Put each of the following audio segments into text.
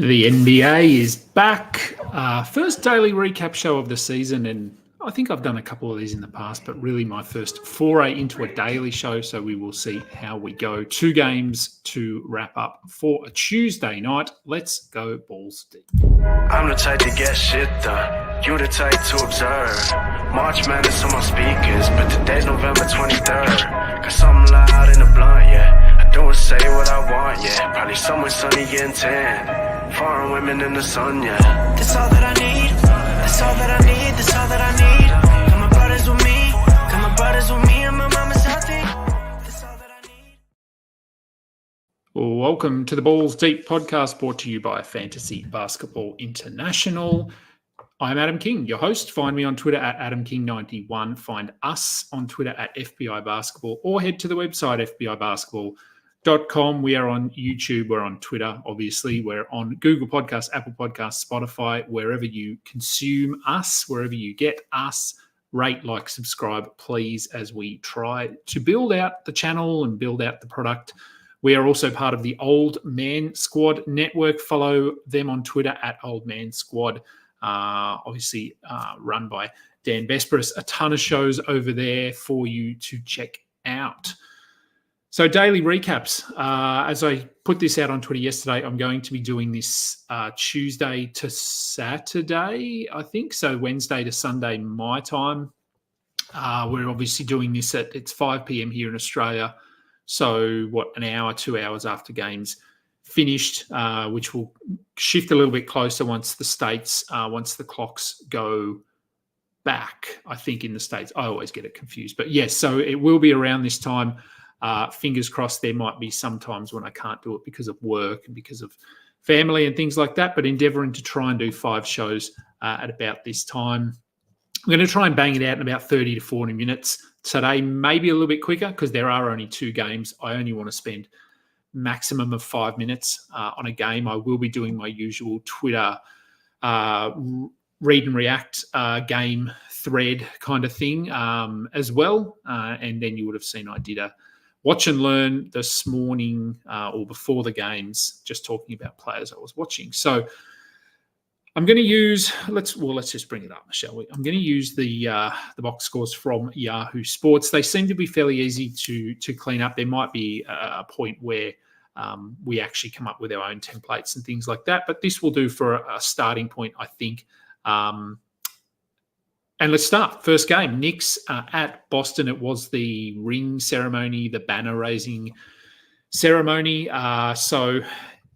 The NBA is back. First daily recap show of the season, and I think I've done a couple of these in the past, but really my first foray into a daily show, so we will see how we go. 2 games to wrap up for a Tuesday night. Let's go Balls deep. I'm the type to get shit done. You the type to observe. March Madness on my speakers, but today's November 23rd. Got something loud in the blunt, yeah. I don't say what I want, yeah. Probably somewhere sunny getting tan. Foreign women in the sun, yeah. That's all that I need. That's all that I need. That's all that I need. Got my brothers with me. Got my brothers with me and my mama's healthy. That's all that I need. Welcome to the Balls Deep podcast, brought to you by Fantasy Basketball International. I'm Adam King, your host. Find me on Twitter at AdamKing91. Find us on Twitter at FBI Basketball, or head to the website FBIBasketball.com. We are on YouTube. We're on Twitter, obviously. We're on Google Podcasts, Apple Podcasts, Spotify, wherever you consume us, wherever you get us. Rate, like, subscribe, please, as we try to build out the channel and build out the product. We are also part of the Old Man Squad network. Follow them on Twitter at Old Man Squad. Obviously run by Dan Besperis. A ton of shows over there for you to check out. So daily recaps. As I put this out on Twitter yesterday, I'm going to be doing this Tuesday to Saturday, I think. So Wednesday to Sunday, my time. We're obviously doing this it's 5 p.m. here in Australia. So an hour, 2 hours after games finished, which will shift a little bit closer once the clocks go back, I think, in the States. I always get it confused. But yes, so it will be around this time. Fingers crossed. There might be some times when I can't do it because of work and because of family and things like that, but endeavouring to try and do 5 shows at about this time. I'm going to try and bang it out in about 30 to 40 minutes. Today, maybe a little bit quicker because there are only 2 games. I only want to spend maximum of 5 minutes on a game. I will be doing my usual Twitter read and react game thread kind of thing as well. And then you would have seen I did a watch and learn this morning or before the games, just talking about players I was watching. So I'm going to use, let's just bring it up, shall we? I'm going to use the box scores from Yahoo Sports. They seem to be fairly easy to clean up. There might be a point where we actually come up with our own templates and things like that, but this will do for a starting point, I think. And let's start. First game, Knicks at Boston. It was the ring ceremony, the banner raising ceremony.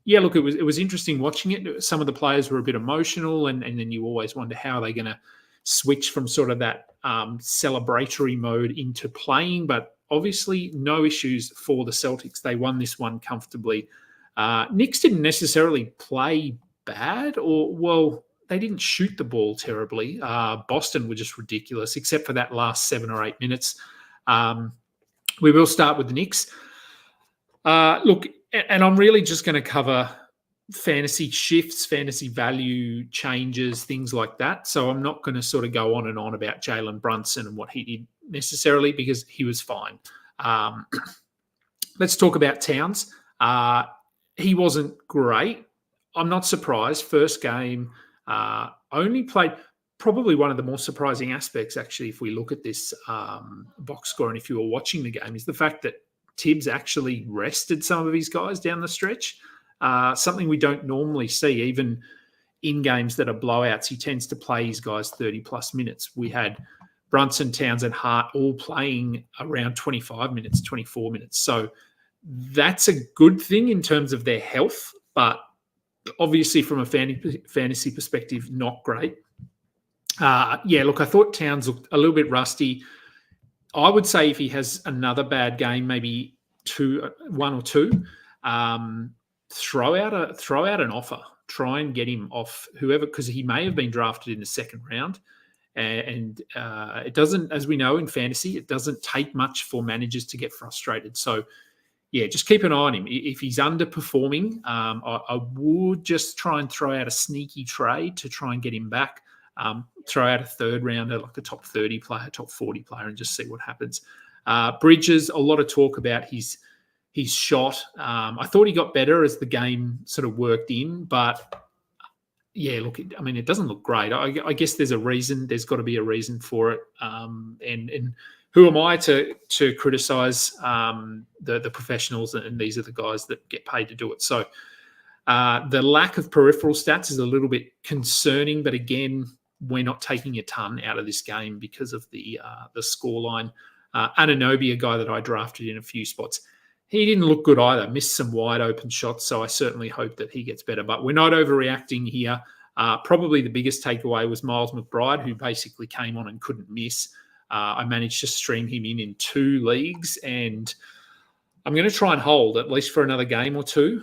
Yeah, look, it was interesting watching it. Some of the players were a bit emotional, and then you always wonder how they're going to switch from sort of that celebratory mode into playing. But obviously, no issues for the Celtics. They won this one comfortably. Knicks didn't necessarily play bad, they didn't shoot the ball terribly. Boston were just ridiculous, except for that last 7 or 8 minutes. We will start with the Knicks. Look, and I'm really just going to cover fantasy shifts, fantasy value changes, things like that. So I'm not going to sort of go on and on about Jalen Brunson and what he did necessarily, because he was fine. Let's talk about Towns. He wasn't great. I'm not surprised. First game, only played. Probably one of the more surprising aspects, actually, if we look at this box score and if you were watching the game, is the fact that Tibbs actually rested some of his guys down the stretch, something we don't normally see. Even in games that are blowouts, he tends to play his guys 30-plus minutes. We had Brunson, Towns, and Hart all playing around 25 minutes, 24 minutes. So that's a good thing in terms of their health, but obviously from a fantasy perspective, not great. Look, I thought Towns looked a little bit rusty. I would say if he has another bad game, maybe 1 or 2, throw out an offer. Try and get him off whoever, because he may have been drafted in the second round. And it doesn't, as we know in fantasy, it doesn't take much for managers to get frustrated. So, yeah, just keep an eye on him. If he's underperforming, I would just try and throw out a sneaky trade to try and get him back. Throw out a third rounder, like a top 30 player, top 40 player, and just see what happens. Bridges, a lot of talk about his shot. I thought he got better as the game sort of worked in, but yeah, look, I mean, it doesn't look great. I guess there's a reason. There's got to be a reason for it. And who am I to criticise the professionals? And these are the guys that get paid to do it. So the lack of peripheral stats is a little bit concerning. But again, we're not taking a ton out of this game because of the scoreline. Anunoby, a guy that I drafted in a few spots, he didn't look good either. Missed some wide open shots, so I certainly hope that he gets better. But we're not overreacting here. Probably the biggest takeaway was Miles McBride, who basically came on and couldn't miss. I managed to stream him in 2 leagues, and I'm going to try and hold at least for another game or two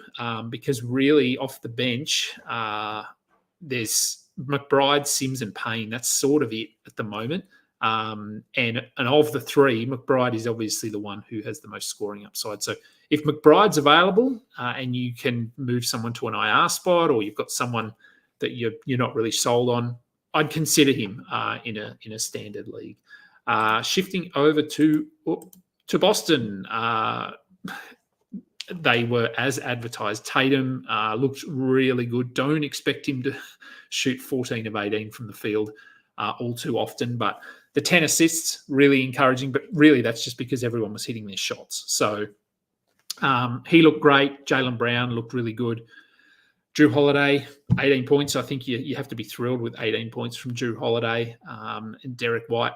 because really off the bench, there's McBride, Sims, and Payne. That's sort of it at the moment. And of the 3, McBride is obviously the one who has the most scoring upside. So if McBride's available and you can move someone to an IR spot, or you've got someone that you're not really sold on, I'd consider him in a standard league. Shifting over to Boston, they were as advertised. Tatum looked really good. Don't expect him to shoot 14 of 18 from the field all too often, but the 10 assists, really encouraging, but really that's just because everyone was hitting their shots. So he looked great. Jaylen Brown looked really good. Drew Holiday, 18 points. I think you have to be thrilled with 18 points from Drew Holiday. And Derek White,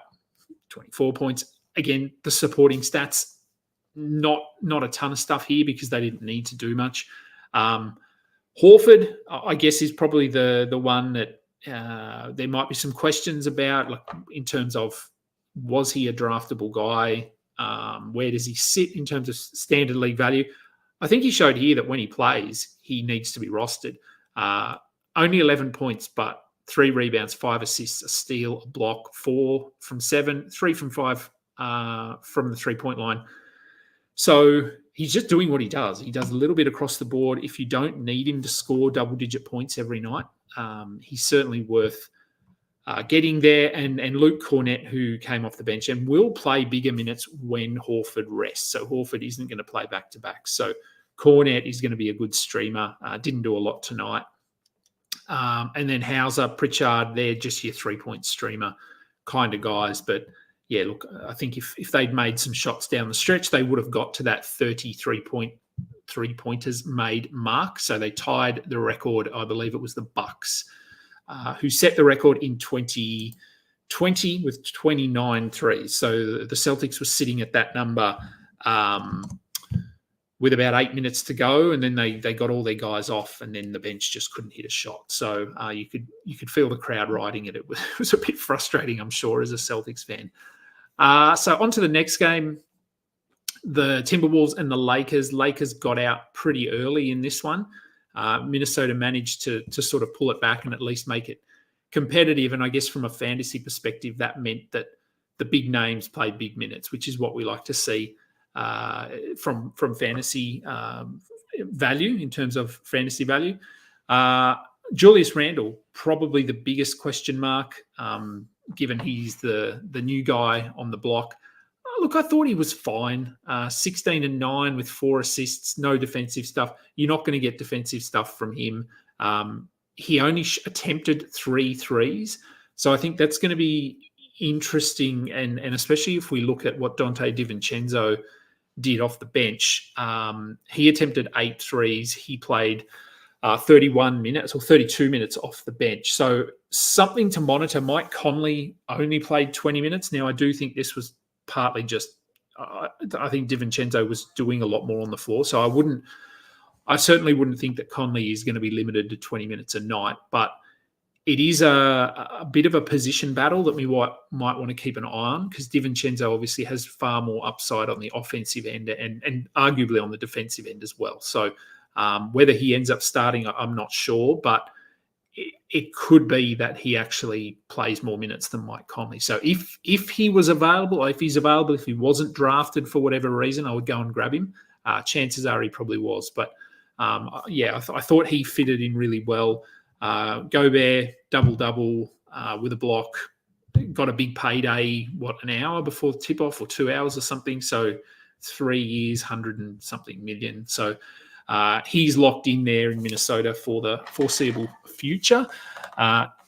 24 points. Again, the supporting stats, not a ton of stuff here because they didn't need to do much. Horford, I guess, is probably the one that there might be some questions about, like in terms of, was he a draftable guy? Where does he sit in terms of standard league value? I think he showed here that when he plays, he needs to be rostered. Only 11 points, but 3 rebounds, 5 assists, a steal, a block, 4 from 7, 3 from 5 from the 3-point line. So he's just doing what he does. He does a little bit across the board. If you don't need him to score double-digit points every night, he's certainly worth getting there. And Luke Cornett, who came off the bench and will play bigger minutes when Horford rests. So Horford isn't going to play back-to-back. So Cornett is going to be a good streamer. Didn't do a lot tonight. And then Hauser, Pritchard, they're just your 3-point streamer kind of guys. But yeah, look, I think if they'd made some shots down the stretch, they would have got to that 33-point 3-pointers made mark. So they tied the record. I believe it was the Bucks who set the record in 2020 with 29 threes. So the Celtics were sitting at that number with about 8 minutes to go, and then they got all their guys off, and then the bench just couldn't hit a shot. So you could feel the crowd riding it. It was a bit frustrating, I'm sure, as a Celtics fan. So on to the next game, the Timberwolves and the Lakers. Lakers got out pretty early in this one. Minnesota managed to sort of pull it back and at least make it competitive. And I guess from a fantasy perspective, that meant that the big names played big minutes, which is what we like to see from fantasy value, in terms of fantasy value. Julius Randle, probably the biggest question mark, given he's the new guy on the block. Look, I thought he was fine. 16 and 9 with 4 assists, no defensive stuff. You're not going to get defensive stuff from him. He only attempted 3 threes. So I think that's going to be interesting. And especially if we look at what Dante DiVincenzo did off the bench. He attempted 8 threes. He played 31 minutes or 32 minutes off the bench. So something to monitor. Mike Conley only played 20 minutes. Now, I do think this was partly just, I think DiVincenzo was doing a lot more on the floor. So I certainly wouldn't think that Conley is going to be limited to 20 minutes a night, but it is a bit of a position battle that we might want to keep an eye on, because DiVincenzo obviously has far more upside on the offensive end and arguably on the defensive end as well. So whether he ends up starting, I'm not sure, but it could be that he actually plays more minutes than Mike Conley. So if he was available, or if he's available, if he wasn't drafted for whatever reason, I would go and grab him. Chances are he probably was. But I thought he fitted in really well. Gobert, double-double with a block. Got a big payday, an hour before tip-off or 2 hours or something. So 3 years, 100 and something million. So He's locked in there in Minnesota for the foreseeable future.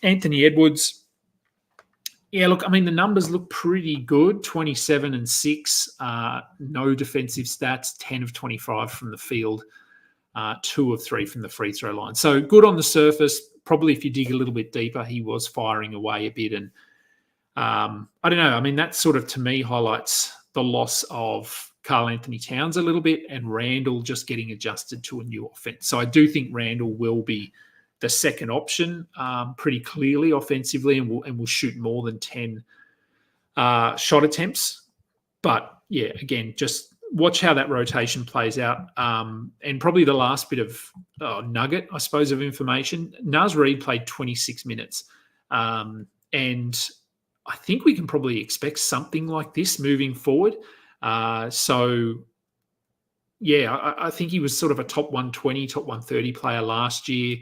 Anthony Edwards, yeah, look, I mean, the numbers look pretty good, 27 and 6, no defensive stats, 10 of 25 from the field, 2 of 3 from the free throw line. So good on the surface. Probably if you dig a little bit deeper, he was firing away a bit. And I don't know. I mean, that sort of, to me, highlights the loss of Karl Anthony Towns a little bit and Randall just getting adjusted to a new offense. So I do think Randall will be the second option pretty clearly offensively and will shoot more than 10 shot attempts. But, yeah, again, just watch how that rotation plays out. And probably the last bit of nugget, I suppose, of information, Naz Reid played 26 minutes. And I think we can probably expect something like this moving forward. So, yeah, I think he was sort of a top 120, top 130 player last year.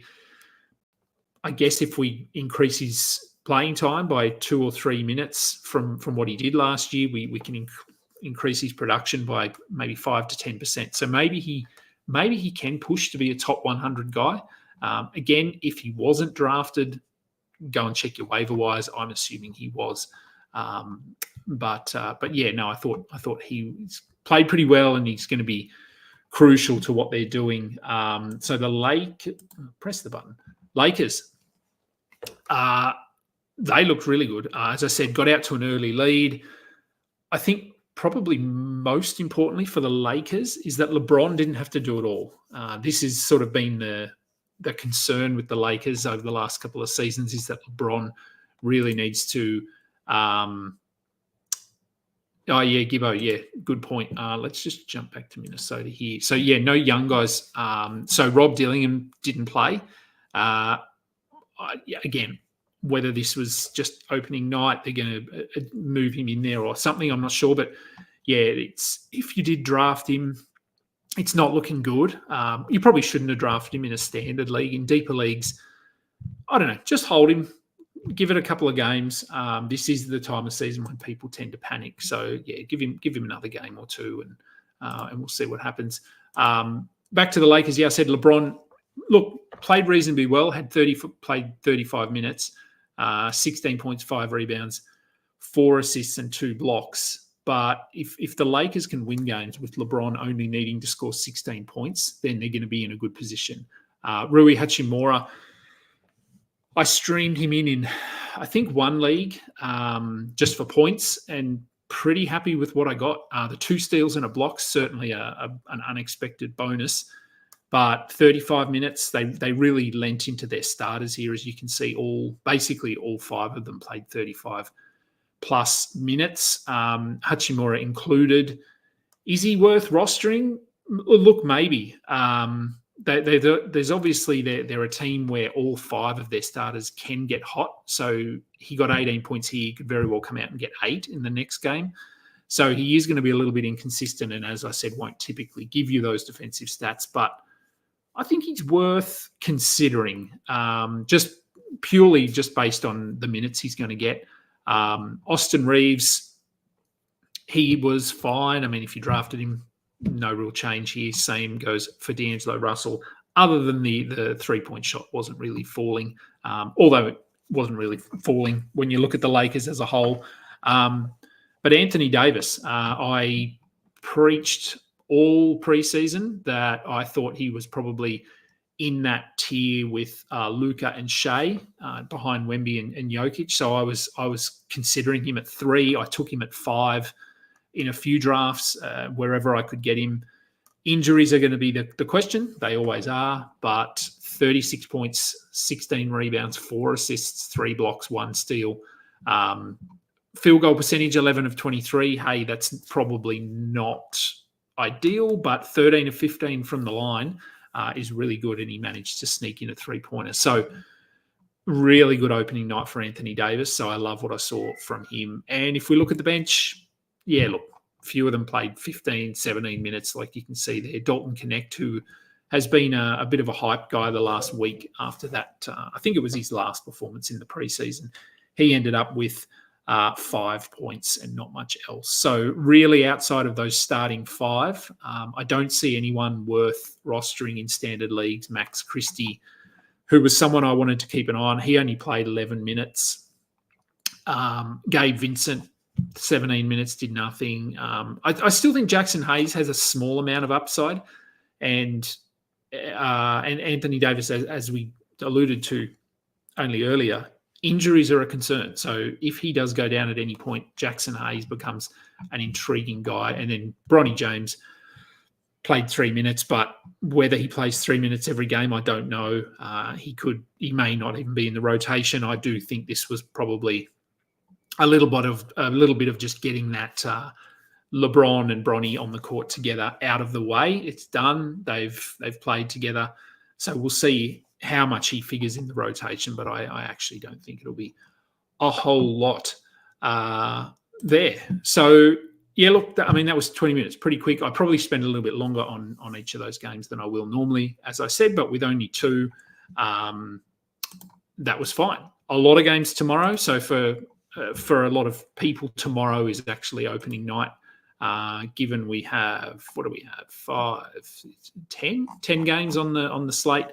I guess if we increase his playing time by 2 or 3 minutes from what he did last year, we can increase his production by maybe 5 to 10%. So maybe he can push to be a top 100 guy. Again, if he wasn't drafted, go and check your waiver wires. I'm assuming he was. But yeah, no, I thought he played pretty well and he's going to be crucial to what they're doing. So press the button. Lakers, they looked really good. As I said, got out to an early lead. I think probably most importantly for the Lakers is that LeBron didn't have to do it all. This has sort of been the concern with the Lakers over the last couple of seasons is that LeBron really needs to Gibbo, yeah, good point. Let's just jump back to Minnesota here. So, yeah, no young guys. So Rob Dillingham didn't play. Again, whether this was just opening night, they're going to move him in there or something, I'm not sure. But, yeah, if you did draft him, it's not looking good. You probably shouldn't have drafted him in a standard league. In deeper leagues, I don't know, just hold him. Give it a couple of games. This is the time of season when people tend to panic. So, yeah, give him another game or two and we'll see what happens. Back to the Lakers. Yeah, I said LeBron, look, played reasonably well, played 35 minutes, 16 points, 5 rebounds, 4 assists and 2 blocks. But if the Lakers can win games with LeBron only needing to score 16 points, then they're going to be in a good position. Rui Hachimura, I streamed him in I think, one league just for points and pretty happy with what I got. The 2 steals and a block, certainly an unexpected bonus. But 35 minutes, they really lent into their starters here. As you can see, basically all 5 of them played 35 plus minutes, Hachimura included. Is he worth rostering? Look, maybe. There's obviously they're a team where all 5 of their starters can get hot. So he got 18 points here. He could very well come out and get 8 in the next game. So he is going to be a little bit inconsistent and, as I said, won't typically give you those defensive stats. But I think he's worth considering just purely based on the minutes he's going to get. Austin Reeves, he was fine. I mean, if you drafted him, no real change here. Same goes for D'Angelo Russell, other than the 3-point shot wasn't really falling, although it wasn't really falling when you look at the Lakers as a whole. But Anthony Davis, I preached all preseason that I thought he was probably in that tier with Luka and Shea behind Wemby and Jokic. So I was considering him at 3. I took him at 5 in a few drafts, wherever I could get him. Injuries are going to be the question. They always are. But 36 points, 16 rebounds, 4 assists, 3 blocks, 1 steal. Field goal percentage, 11 of 23. Hey, that's probably not ideal, but 13 of 15 from the line is really good, and he managed to sneak in a 3-pointer. So really good opening night for Anthony Davis. So I love what I saw from him. And if we look at the bench, yeah, look, a few of them played 15, 17 minutes, like you can see there. Dalton Connect, who has been a bit of a hype guy the last week after that. I think it was his last performance in the preseason. He ended up with 5 points and not much else. So really outside of those starting 5, I don't see anyone worth rostering in standard leagues. Max Christie, who was someone I wanted to keep an eye on, he only played 11 minutes. Gabe Vincent, 17 minutes, did nothing. I still think Jackson Hayes has a small amount of upside, and Anthony Davis, as we alluded to only earlier, injuries are a concern. So if he does go down at any point, Jackson Hayes becomes an intriguing guy. And then Bronny James played 3 minutes, but whether he plays 3 minutes every game, I don't know. He may not even be in the rotation. I do think this was probably a little bit of just getting that LeBron and Bronny on the court together out of the way. It's done. They've played together. So we'll see how much he figures in the rotation, but I actually don't think it'll be a whole lot there. So, yeah, look, that was 20 minutes, pretty quick. I probably spend a little bit longer on each of those games than I will normally, as I said, but with only 2, that was fine. A lot of games tomorrow. So for a lot of people, tomorrow is actually opening night. Given we have, 10 games on the slate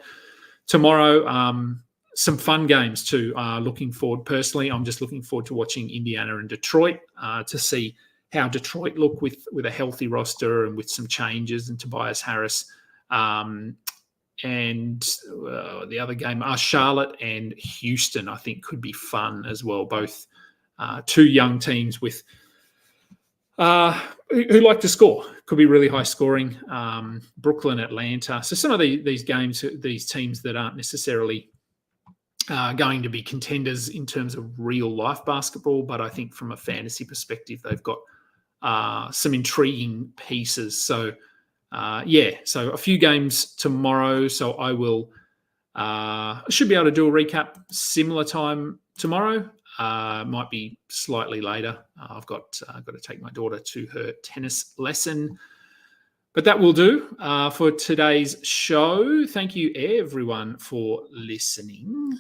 tomorrow. Some fun games too. Looking forward, personally, I'm just looking forward to watching Indiana and Detroit to see how Detroit look with a healthy roster and with some changes, and Tobias Harris. And the other game, Charlotte and Houston, I think could be fun as well. Both 2 young teams with who like to score. Could be really high scoring. Brooklyn, Atlanta. So some of these games, these teams that aren't necessarily going to be contenders in terms of real life basketball, but I think from a fantasy perspective, they've got some intriguing pieces. So so a few games tomorrow. So I should be able to do a recap similar time tomorrow. Might be slightly later. I've got to take my daughter to her tennis lesson. But that will do for today's show. Thank you, everyone, for listening.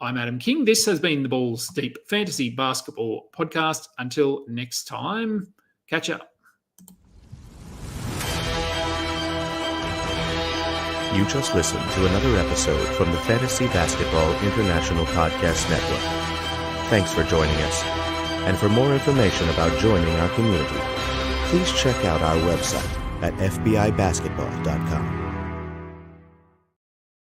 I'm Adam King. This has been the Balls Deep Fantasy Basketball Podcast. Until next time, catch up. You just listened to another episode from the Fantasy Basketball International Podcast Network. Thanks for joining us. And for more information about joining our community, please check out our website at fbibasketball.com.